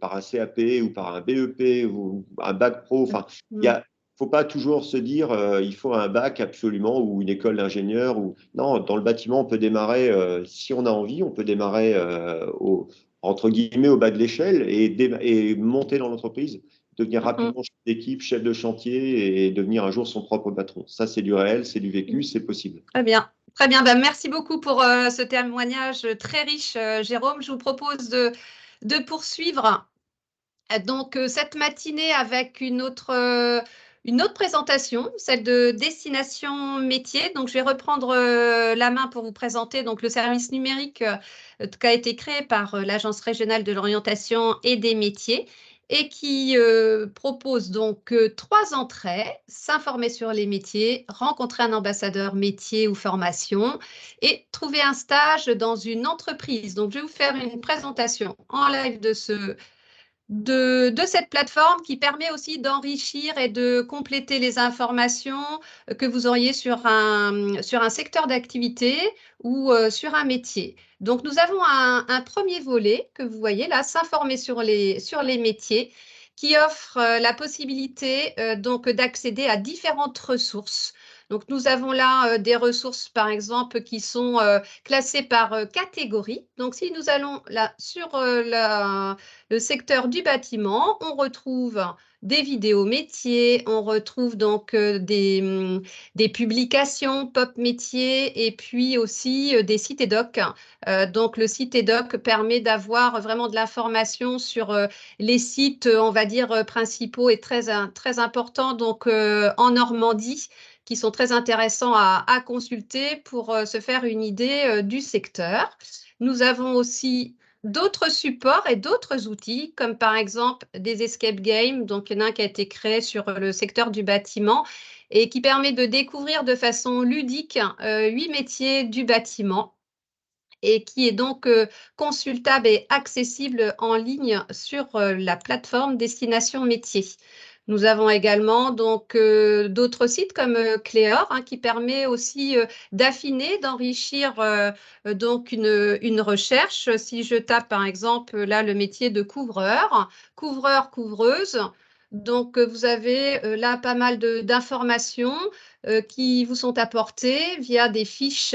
par un CAP ou par un BEP ou un bac pro. Enfin, il ne faut pas toujours se dire il faut un bac absolument ou une école d'ingénieur. Non, dans le bâtiment, on peut démarrer, si on a envie, on peut démarrer entre guillemets au bas de l'échelle et monter dans l'entreprise, devenir rapidement chef d'équipe, chef de chantier et devenir un jour son propre patron. Ça, c'est du réel, c'est du vécu, c'est possible. Très bien. Très bien. Merci beaucoup pour ce témoignage très riche, Jérôme. Je vous propose de poursuivre donc cette matinée avec une autre présentation, celle de Destination Métier. Donc, je vais reprendre la main pour vous présenter donc, le service numérique qui a été créé par l'Agence régionale de l'orientation et des métiers et qui propose donc 3 entrées: s'informer sur les métiers, rencontrer un ambassadeur métier ou formation et trouver un stage dans une entreprise. Donc, je vais vous faire une présentation en live de de cette plateforme qui permet aussi d'enrichir et de compléter les informations que vous auriez sur un secteur d'activité ou sur un métier. Donc, nous avons un premier volet que vous voyez là, s'informer sur les métiers, qui offre la possibilité donc d'accéder à différentes ressources. Donc, nous avons là des ressources, par exemple, qui sont classées par catégorie. Donc, si nous allons là sur le secteur du bâtiment, on retrouve des vidéos métiers, on retrouve donc des publications pop métiers et puis aussi des sites EDOC. Donc le site EDOC permet d'avoir vraiment de l'information sur les sites, on va dire, principaux et très importants donc en Normandie, qui sont très intéressants à consulter pour se faire une idée du secteur. Nous avons aussi d'autres supports et d'autres outils, comme par exemple des escape games. Donc, il y en a un qui a été créé sur le secteur du bâtiment et qui permet de découvrir de façon ludique 8 métiers du bâtiment et qui est donc consultable et accessible en ligne sur la plateforme Destination Métiers. Nous avons également donc d'autres sites comme Cléor qui permet aussi d'affiner, d'enrichir donc une recherche. Si je tape par exemple là le métier de couvreur, couvreuse, donc vous avez là pas mal d'informations qui vous sont apportées via des fiches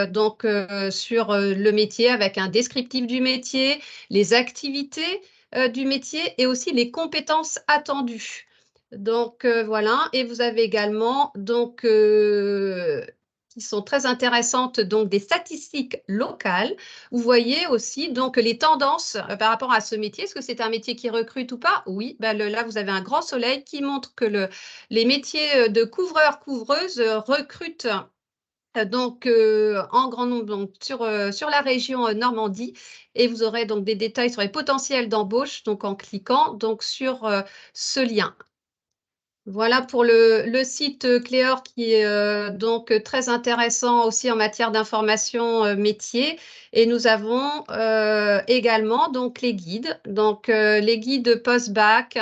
donc sur le métier avec un descriptif du métier, les activités du métier et aussi les compétences attendues. Donc voilà, et vous avez également donc qui sont très intéressantes, donc des statistiques locales. Vous voyez aussi donc les tendances par rapport à ce métier. Est-ce que c'est un métier qui recrute ou pas? Oui, ben là vous avez un grand soleil qui montre que les métiers de couvreur, couvreuse recrutent donc en grand nombre donc, sur la région Normandie, et vous aurez donc des détails sur les potentiels d'embauche donc en cliquant donc sur ce lien. Voilà pour le site Cléor qui est donc très intéressant aussi en matière d'information métier. Et nous avons également donc les guides, donc les guides post-bac,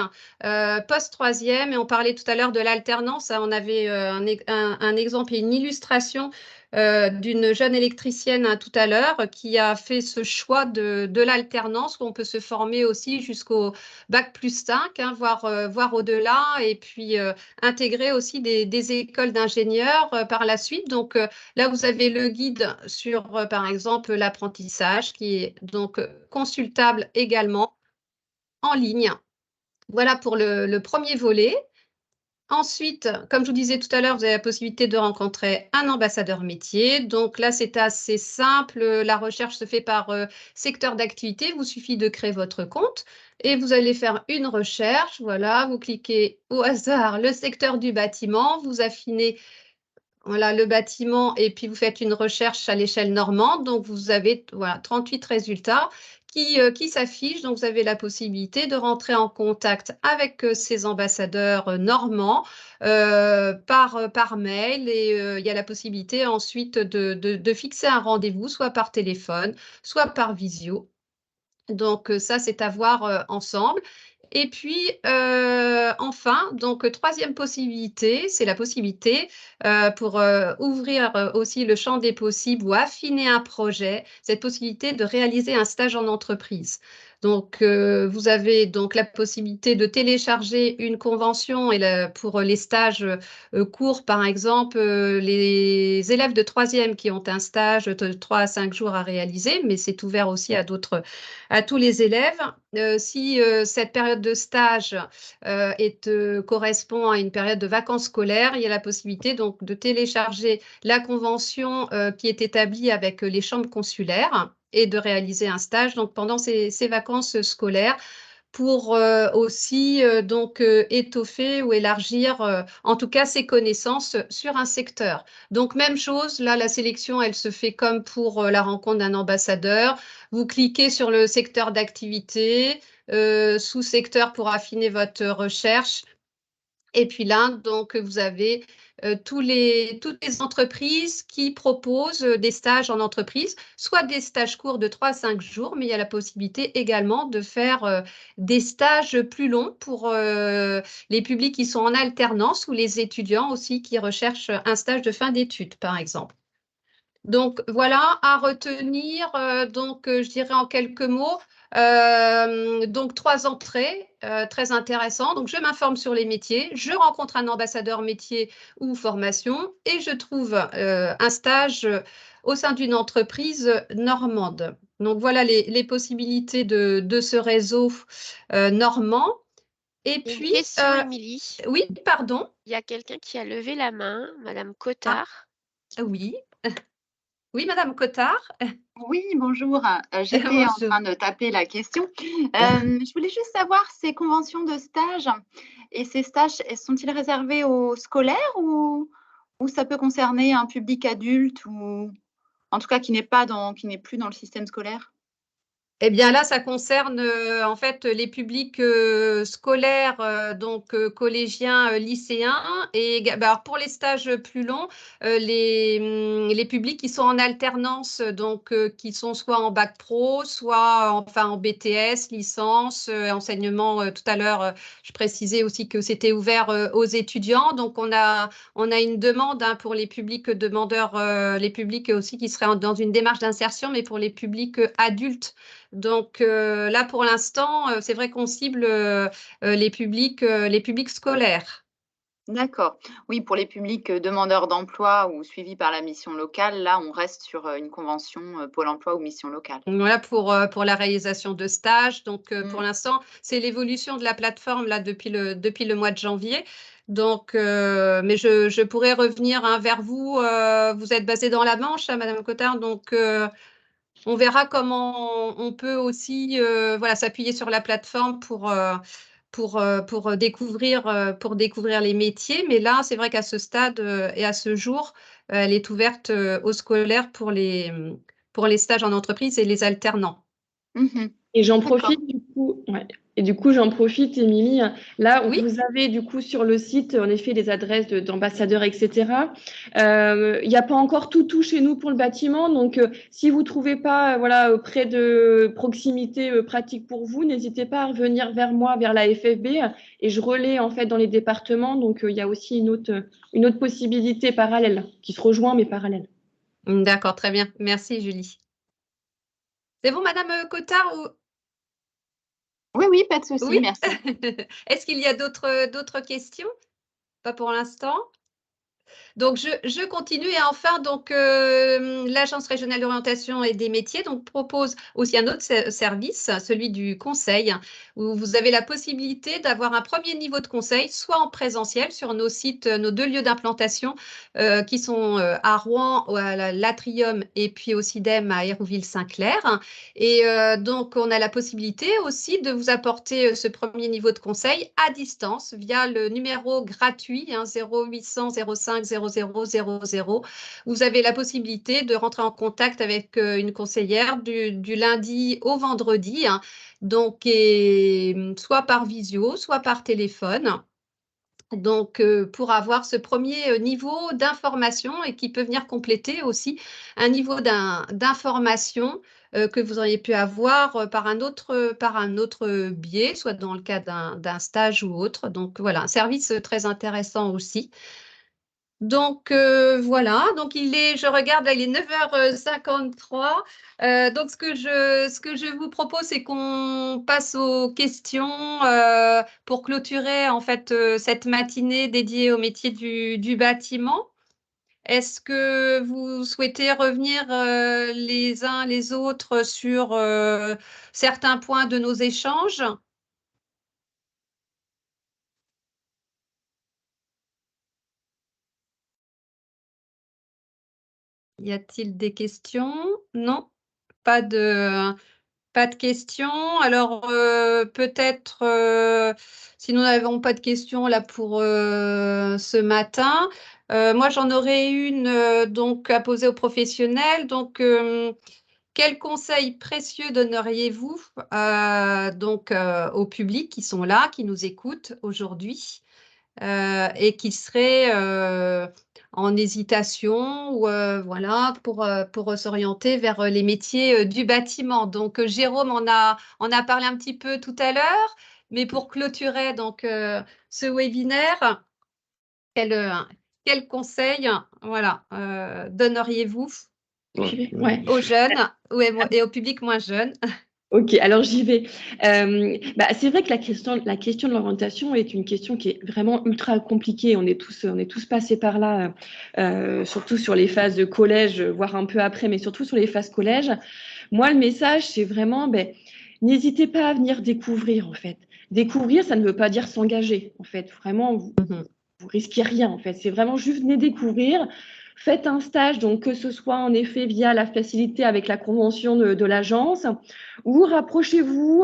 post-troisième. Et on parlait tout à l'heure de l'alternance. On avait un exemple et une illustration d'une jeune électricienne tout à l'heure qui a fait ce choix de l'alternance, où on peut se former aussi jusqu'au bac plus 5, voire au-delà, et puis intégrer aussi des écoles d'ingénieurs par la suite. Donc là, vous avez le guide sur, par exemple, l'apprentissage, qui est donc consultable également en ligne. Voilà pour le premier volet. Ensuite, comme je vous disais tout à l'heure, vous avez la possibilité de rencontrer un ambassadeur métier. Donc là, c'est assez simple. La recherche se fait par secteur d'activité. Il vous suffit de créer votre compte et vous allez faire une recherche. Voilà, vous cliquez au hasard le secteur du bâtiment, vous affinez voilà, le bâtiment et puis vous faites une recherche à l'échelle normande. Donc, vous avez voilà, 38 résultats qui s'affichent. Donc, vous avez la possibilité de rentrer en contact avec ces ambassadeurs normands par mail. Et il y a la possibilité ensuite de fixer un rendez-vous, soit par téléphone, soit par visio. Donc, ça, c'est à voir ensemble. Et puis, enfin, donc, troisième possibilité, c'est la possibilité pour ouvrir aussi le champ des possibles ou affiner un projet, cette possibilité de réaliser un stage en entreprise. Donc, vous avez donc la possibilité de télécharger une convention pour les stages courts, par exemple, les élèves de troisième qui ont un stage de 3 à 5 jours à réaliser, mais c'est ouvert aussi à tous les élèves. Si cette période de stage correspond à une période de vacances scolaires, il y a la possibilité donc de télécharger la convention qui est établie avec les chambres consulaires et de réaliser un stage donc pendant ces vacances scolaires pour aussi donc étoffer ou élargir en tout cas ses connaissances sur un secteur. Donc même chose, là la sélection elle se fait comme pour la rencontre d'un ambassadeur. Vous cliquez sur le secteur d'activité, sous-secteur pour affiner votre recherche. Et puis là, donc, vous avez toutes les entreprises qui proposent des stages en entreprise, soit des stages courts de 3 à 5 jours, mais il y a la possibilité également de faire des stages plus longs pour les publics qui sont en alternance ou les étudiants aussi qui recherchent un stage de fin d'études, par exemple. Donc voilà à retenir, je dirais en quelques mots, donc 3 entrées, très intéressant. Donc je m'informe sur les métiers, je rencontre un ambassadeur métier ou formation et je trouve un stage au sein d'une entreprise normande. Donc voilà les possibilités de ce réseau normand. Et Une puis, question, Émilie. oui, pardon, Il y a quelqu'un qui a levé la main, Madame ah, Cottard. oui, oui, Madame Cottard. Oui, bonjour. J'étais en Bonjour. train de taper la question. Je voulais juste savoir, ces conventions de stage et ces stages, sont-ils réservés aux scolaires ou ça peut concerner un public adulte ou en tout cas qui n'est plus dans le système scolaire? Eh bien là, ça concerne en fait les publics scolaires, collégiens, lycéens, et alors, pour les stages plus longs, les publics qui sont en alternance, qui sont soit en bac pro, soit en BTS, licence, enseignement. Tout à l'heure, je précisais aussi que c'était ouvert aux étudiants. Donc on a une demande pour les publics demandeurs, les publics aussi qui seraient dans une démarche d'insertion, mais pour les publics adultes. Donc là, pour l'instant, c'est vrai qu'on cible les publics scolaires. D'accord. Oui, pour les publics demandeurs d'emploi ou suivis par la mission locale, là, on reste sur une convention Pôle emploi ou mission locale. Voilà pour la réalisation de stages. Donc pour Mm. l'instant, c'est l'évolution de la plateforme là depuis le mois de janvier. Donc, mais je pourrais revenir vers vous. Vous êtes basé dans la Manche, hein, Madame Cottard. Donc on verra comment on peut aussi voilà, s'appuyer sur la plateforme pour découvrir les métiers. Mais là, c'est vrai qu'à ce stade et à ce jour, elle est ouverte aux scolaires pour les stages en entreprise et les alternants. Mhm. Et j'en D'accord. profite du coup, ouais. Et du coup, j'en profite, Émilie. Là, Oui. vous avez du coup sur le site, en effet, les adresses d'ambassadeurs, etc. Il n'y a pas encore tout chez nous pour le bâtiment. Donc, si vous ne trouvez pas voilà, près de proximité pratique pour vous, n'hésitez pas à revenir vers moi, vers la FFB, et je relais en fait dans les départements. Donc, il y a aussi une autre possibilité parallèle qui se rejoint, mais parallèle. D'accord, très bien. Merci, Julie. C'est bon, Madame Cottard Oui, oui, pas de souci, Oui. merci. Est-ce qu'il y a d'autres questions? Pas pour l'instant. Donc, je continue et enfin, l'Agence régionale d'orientation et des métiers propose aussi un autre service, celui du conseil, où vous avez la possibilité d'avoir un premier niveau de conseil, soit en présentiel sur nos sites, nos 2 lieux d'implantation qui sont à Rouen, à l'Atrium et puis au CIDEM à Hérouville-Saint-Clair. Et donc, on a la possibilité aussi de vous apporter ce premier niveau de conseil à distance via le numéro gratuit 0800 05 0000. Vous avez la possibilité de rentrer en contact avec une conseillère du lundi au vendredi, soit par visio, soit par téléphone. Donc, pour avoir ce premier niveau d'information et qui peut venir compléter aussi un niveau d'information que vous auriez pu avoir par un autre biais, soit dans le cadre d'un stage ou autre. Donc, voilà, un service très intéressant aussi. Donc, voilà, donc je regarde, là, il est 9h53. Donc, ce que je vous propose, c'est qu'on passe aux questions pour clôturer en fait cette matinée dédiée au métier du bâtiment. Est-ce que vous souhaitez revenir les uns les autres sur certains points de nos échanges? Y a-t-il des questions? Non, pas de questions. Alors, peut-être, si nous n'avons pas de questions là pour ce matin, moi j'en aurais une à poser aux professionnels. Donc, quels conseils précieux donneriez-vous au public qui sont là, qui nous écoutent aujourd'hui? et qui seraient en hésitation ou voilà, pour s'orienter vers les métiers du bâtiment. Donc, Jérôme en a parlé un petit peu tout à l'heure, mais pour clôturer donc, ce webinaire, quel conseil voilà, donneriez-vous Ouais. aux jeunes et au public moins jeune? Ok, alors j'y vais. C'est vrai que la question de l'orientation est une question qui est vraiment ultra compliquée. On est tous passés par là, surtout sur les phases de collège, voire un peu après, mais surtout sur les phases collège. Moi, le message, c'est vraiment, n'hésitez pas à venir découvrir, en fait. Découvrir, ça ne veut pas dire s'engager, en fait. Vraiment, vous risquez rien, en fait. C'est vraiment juste venez découvrir. Faites un stage, donc que ce soit en effet via la facilité avec la convention de l'agence, ou rapprochez-vous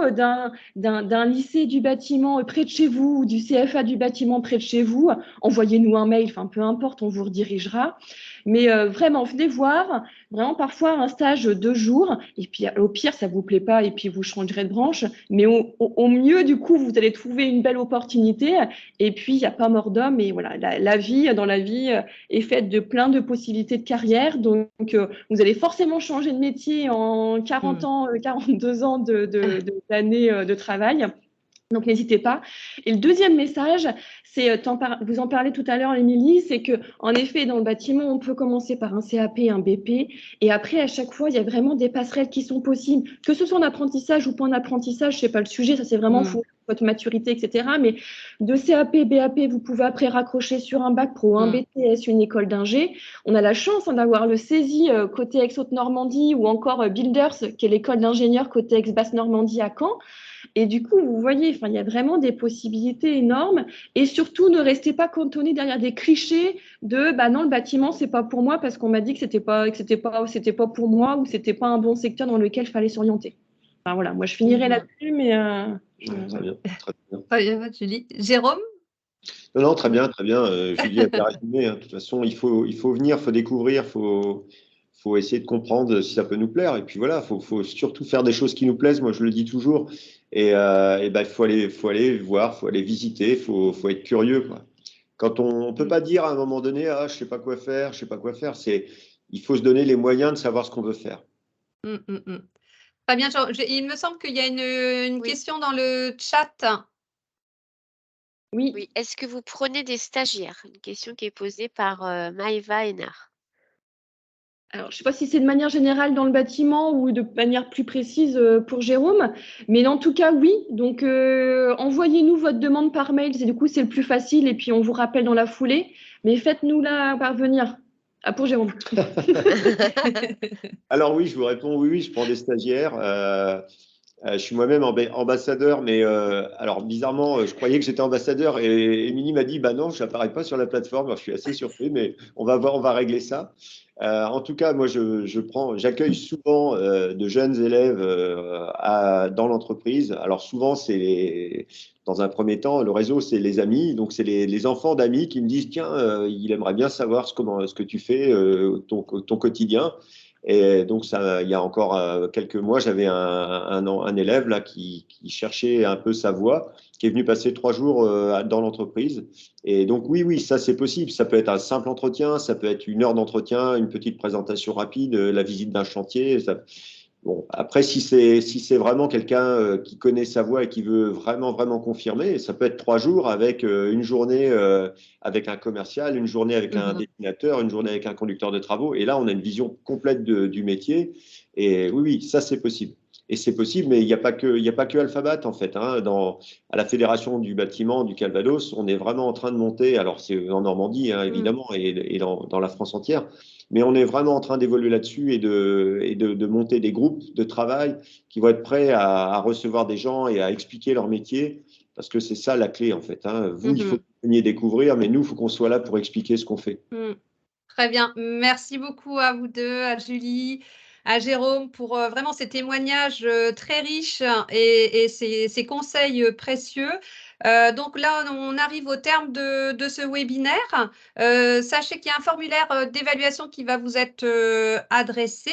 d'un lycée du bâtiment près de chez vous, ou du CFA du bâtiment près de chez vous. Envoyez-nous un mail, enfin peu importe, on vous redirigera. Mais vraiment, venez voir, vraiment parfois un stage 2 jours, et puis au pire, ça vous plaît pas, et puis vous changerez de branche. Mais au mieux, du coup, vous allez trouver une belle opportunité, et puis il n'y a pas mort d'homme, et voilà, dans la vie est faite de plein de possibilités de carrière, donc vous allez forcément changer de métier en 40 ans, 42 ans d'années de travail. Donc, n'hésitez pas. Et le deuxième message, c'est, vous en parlez tout à l'heure, Émilie, c'est que, en effet, dans le bâtiment, on peut commencer par un CAP, un BP, et après, à chaque fois, il y a vraiment des passerelles qui sont possibles, que ce soit en apprentissage ou pas en apprentissage, c'est pas le sujet, ça c'est vraiment votre maturité, etc. Mais de CAP, BAP, vous pouvez après raccrocher sur un bac pro, un BTS, une école d'ingé. On a la chance d'avoir le CESI côté ex-Haute-Normandie ou encore Builders, qui est l'école d'ingénieurs côté ex-Basse-Normandie à Caen. Et du coup, vous voyez, il y a vraiment des possibilités énormes. Et surtout, ne restez pas cantonné derrière des clichés de non, le bâtiment, c'est pas pour moi parce qu'on m'a dit que c'était pas pour moi ou c'était pas un bon secteur dans lequel il fallait s'orienter. Enfin, voilà, moi je finirai là-dessus, mais très bien. Très bien, Julie. Jérôme? Non, très bien, très bien. Julie a bien résumé. De toute façon, il faut venir, il faut découvrir, il faut essayer de comprendre si ça peut nous plaire. Et puis voilà, il faut surtout faire des choses qui nous plaisent. Moi, je le dis toujours. Et il faut aller voir, il faut aller visiter, il faut être curieux, quoi. Quand on ne peut pas dire à un moment donné, ah, je ne sais pas quoi faire, je sais pas quoi faire. Il faut se donner les moyens de savoir ce qu'on veut faire. Très bien. Il me semble qu'il y a une question dans le chat. Oui. Est-ce que vous prenez des stagiaires? Une question qui est posée par Maëva Hénard. Alors, je ne sais pas si c'est de manière générale dans le bâtiment ou de manière plus précise pour Jérôme, mais en tout cas, oui. Donc, envoyez-nous votre demande par mail. Du coup, c'est le plus facile et puis on vous rappelle dans la foulée. Mais faites-nous la parvenir. Ah, pour Jérôme. Alors oui, je vous réponds, oui, je prends des stagiaires. Je suis moi-même ambassadeur, mais alors bizarrement, je croyais que j'étais ambassadeur et Émilie m'a dit, bah non, je n'apparais pas sur la plateforme. Alors, je suis assez surpris, mais on va voir, on va régler ça. En tout cas, moi, j'accueille souvent de jeunes élèves dans l'entreprise. Alors souvent, dans un premier temps, le réseau, c'est les amis. Donc, c'est les enfants d'amis qui me disent, tiens, il aimerait bien savoir ce que tu fais, ton quotidien. Et donc, il y a encore quelques mois, j'avais un élève là qui cherchait un peu sa voie, qui est venu passer 3 jours dans l'entreprise. Et donc, oui, ça c'est possible. Ça peut être un simple entretien, ça peut être 1 heure d'entretien, une petite présentation rapide, la visite d'un chantier. Bon, après, si c'est vraiment quelqu'un qui connaît sa voie et qui veut vraiment, vraiment confirmer, ça peut être 3 jours avec une journée avec un commercial, une journée avec un dessinateur, une journée avec un conducteur de travaux. Et là, on a une vision complète du métier. Et oui, ça, c'est possible. Et c'est possible, mais il n'y a pas que Alphabat, en fait. À la Fédération du bâtiment du Calvados, on est vraiment en train de monter. Alors, c'est en Normandie, évidemment, et dans la France entière. Mais on est vraiment en train d'évoluer là-dessus et de monter des groupes de travail qui vont être prêts à recevoir des gens et à expliquer leur métier, parce que c'est ça la clé, en fait. Vous, il faut venir découvrir, mais nous, il faut qu'on soit là pour expliquer ce qu'on fait. Très bien. Merci beaucoup à vous deux, à Julie, à Jérôme, pour vraiment ces témoignages très riches et ces conseils précieux. Donc là, on arrive au terme de ce webinaire. Sachez qu'il y a un formulaire d'évaluation qui va vous être adressé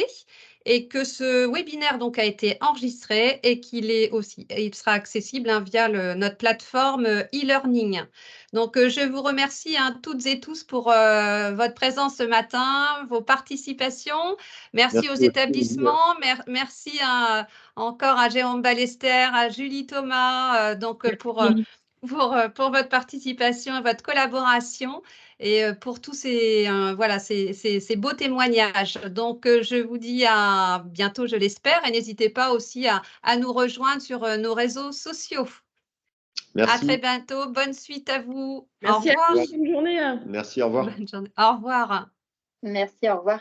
et que ce webinaire donc a été enregistré et il sera accessible via notre plateforme e-learning. Donc, je vous remercie toutes et tous pour votre présence ce matin, vos participations. Merci aux Merci aussi, Olivia. établissements. Merci encore à Jérôme Ballester, à Julie Thomas, pour votre participation et votre collaboration et pour tous ces beaux témoignages. Donc, je vous dis à bientôt, je l'espère, et n'hésitez pas aussi à nous rejoindre sur nos réseaux sociaux. À très Merci. bientôt. Bonne suite à vous. Merci Au revoir. à vous. Bonne journée. Merci, au revoir. Bonne journée. Au revoir. Merci, au revoir.